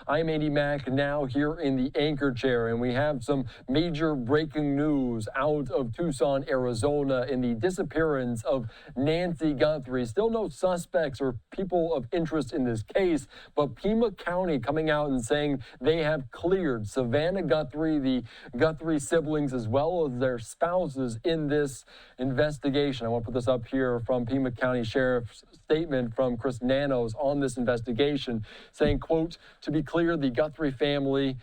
I'm Andy Mack, now here in the anchor chair, and we have some major breaking news out of Tucson, Arizona, in the disappearance of Nancy Guthrie. Still no suspects or people of interest in this case, but Pima County coming out and saying they have cleared Savannah Guthrie, the Guthrie siblings, as well as their spouses in this investigation. I want to put this up here from Pima County Sheriff's statement from Chris Nanos on this investigation, saying, quote, to be clear, the Guthrie family,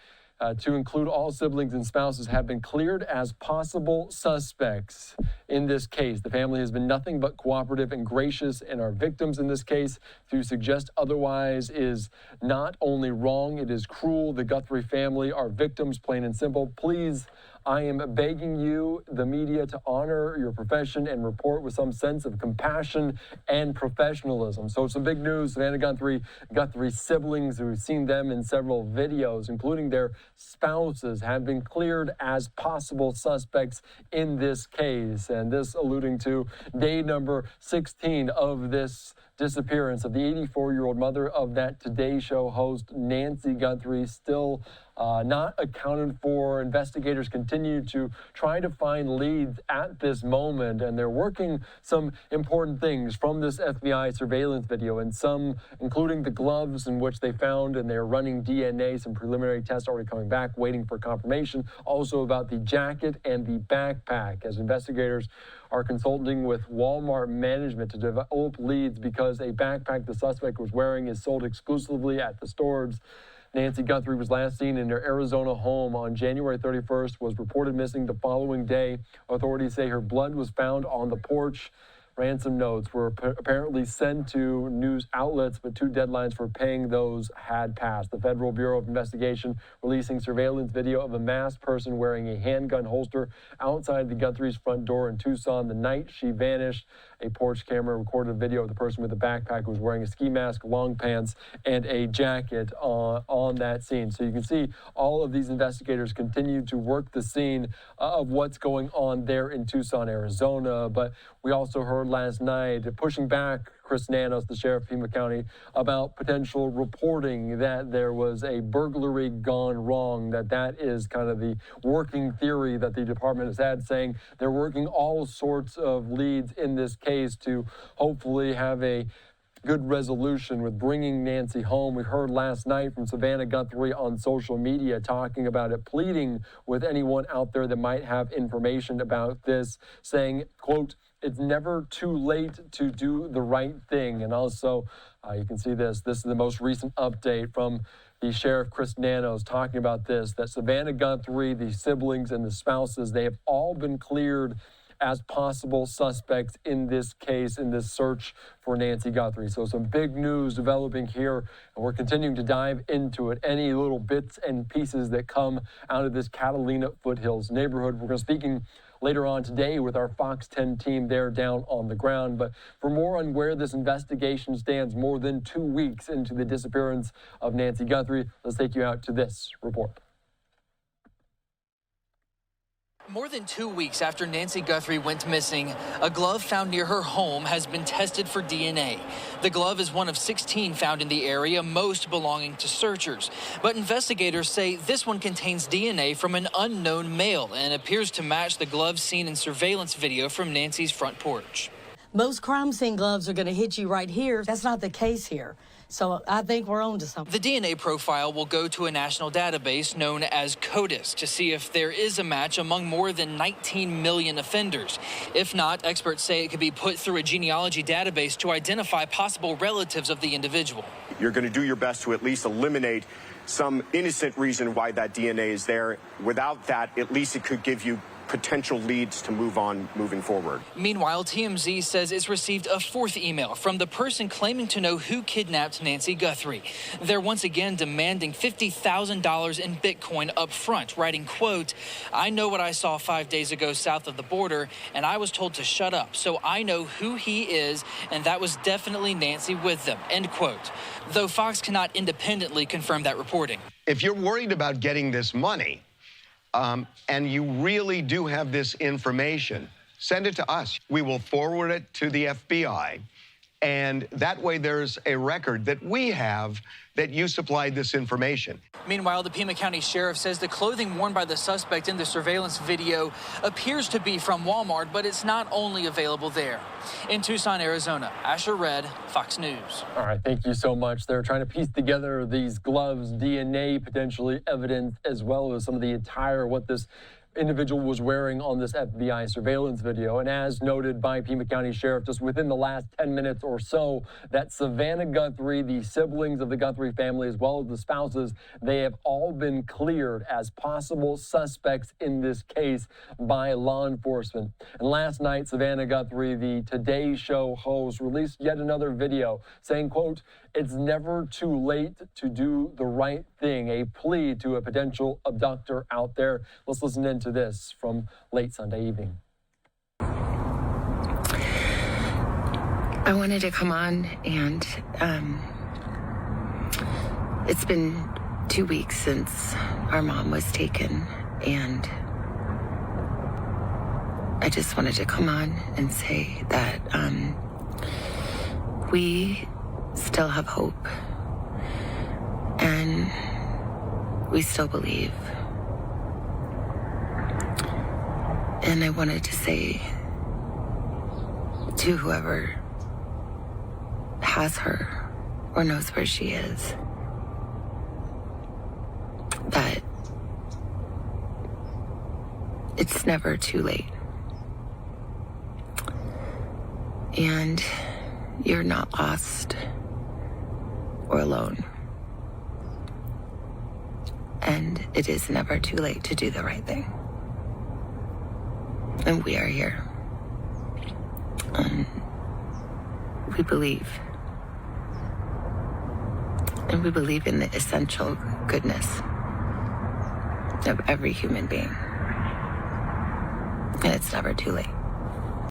to include all siblings and spouses, have been cleared as possible suspects in this case. The family has been nothing but cooperative and gracious, and our victims in this case. To suggest otherwise is not only wrong, it is cruel. The Guthrie family are victims, plain and simple. Please, I am begging you, the media, to honor your profession and report with some sense of compassion and professionalism. So some big news. Savannah Guthrie siblings, we've seen them in several videos, including their spouses, have been cleared as possible suspects in this case. And this alluding to day number 16 of this disappearance of the 84-year-old mother of that Today Show host, Nancy Guthrie, still not accounted for. Investigators continue to try to find leads at this moment, and they're working some important things from this FBI surveillance video, and some, including the gloves in which they found, and they're running DNA, some preliminary tests already coming back, waiting for confirmation. Also about the jacket and the backpack, as investigators are consulting with Walmart management to develop leads because a backpack the suspect was wearing is sold exclusively at the stores. Nancy Guthrie was last seen in her Arizona home on January 31st, was reported missing the following day. Authorities say her blood was found on the porch. Ransom notes were apparently sent to news outlets, but two deadlines for paying those had passed. The Federal Bureau of Investigation releasing surveillance video of a masked person wearing a handgun holster outside the Guthrie's front door in Tucson the night she vanished. A porch camera recorded a video of the person with the backpack who was wearing a ski mask, long pants, and a jacket on that scene. So you can see all of these investigators continue to work the scene of what's going on there in Tucson, Arizona. But we also heard last night, pushing back Chris Nanos, the sheriff of Pima County, about potential reporting that there was a burglary gone wrong, that is kind of the working theory that the department has had, saying they're working all sorts of leads in this case to hopefully have a good resolution with bringing Nancy home. We heard last night from Savannah Guthrie on social media talking about it, pleading with anyone out there that might have information about this, saying, quote, it's never too late to do the right thing. And also, you can see this. This is the most recent update from the Sheriff Chris Nanos talking about this, that Savannah Guthrie, the siblings and the spouses, they have all been cleared as possible suspects in this case, in this search for Nancy Guthrie. So some big news developing here, and we're continuing to dive into it. Any little bits and pieces that come out of this Catalina Foothills neighborhood. We're going to be speaking later on today with our Fox 10 team there down on the ground. But for more on where this investigation stands more than 2 weeks into the disappearance of Nancy Guthrie, let's take you out to this report. More than 2 weeks after Nancy Guthrie went missing, a glove found near her home has been tested for DNA. The glove is one of 16 found in the area, most belonging to searchers. But investigators say this one contains DNA from an unknown male and appears to match the glove seen in surveillance video from Nancy's front porch. Most crime scene gloves are going to hit you right here. That's not the case here. So I think we're on to something. The DNA profile will go to a national database known as CODIS to see if there is a match among more than 19 million offenders. If not, experts say it could be put through a genealogy database to identify possible relatives of the individual. You're going to do your best to at least eliminate some innocent reason why that DNA is there. Without that, at least it could give you potential leads to move on moving forward. Meanwhile, TMZ says it's received a fourth email from the person claiming to know who kidnapped Nancy Guthrie. They're once again demanding $50,000 in Bitcoin up front, writing, quote, I know what I saw 5 days ago south of the border, and I was told to shut up, so I know who he is, and that was definitely Nancy with them, end quote. Though Fox cannot independently confirm that reporting. If you're worried about getting this money, and you really do have this information, send it to us. We will forward it to the FBI, and that way there's a record that we have that you supplied this information. Meanwhile, the Pima County Sheriff says the clothing worn by the suspect in the surveillance video appears to be from Walmart, but it's not only available there. In Tucson, Arizona, Asher Red, Fox News. All right, thank you so much. They're trying to piece together these gloves, DNA, potentially evidence, as well as some of the attire, what this individual was wearing on this FBI surveillance video. And as noted by Pima County Sheriff, just within the last 10 minutes or so, that Savannah Guthrie, the siblings of the Guthrie family, as well as the spouses, they have all been cleared as possible suspects in this case by law enforcement. And last night, Savannah Guthrie, the Today Show host, released yet another video saying, quote, "It's never too late to do the right thing," a plea to a potential abductor out there. Let's listen into this from late Sunday evening. I wanted to come on, and it's been 2 weeks since our mom was taken, and I just wanted to come on and say that we still have hope, and we still believe. And I wanted to say to whoever has her or knows where she is that it's never too late. And you're not lost or alone. And it is never too late to do the right thing. And we are here. We believe. And we believe in the essential goodness of every human being. And it's never too late.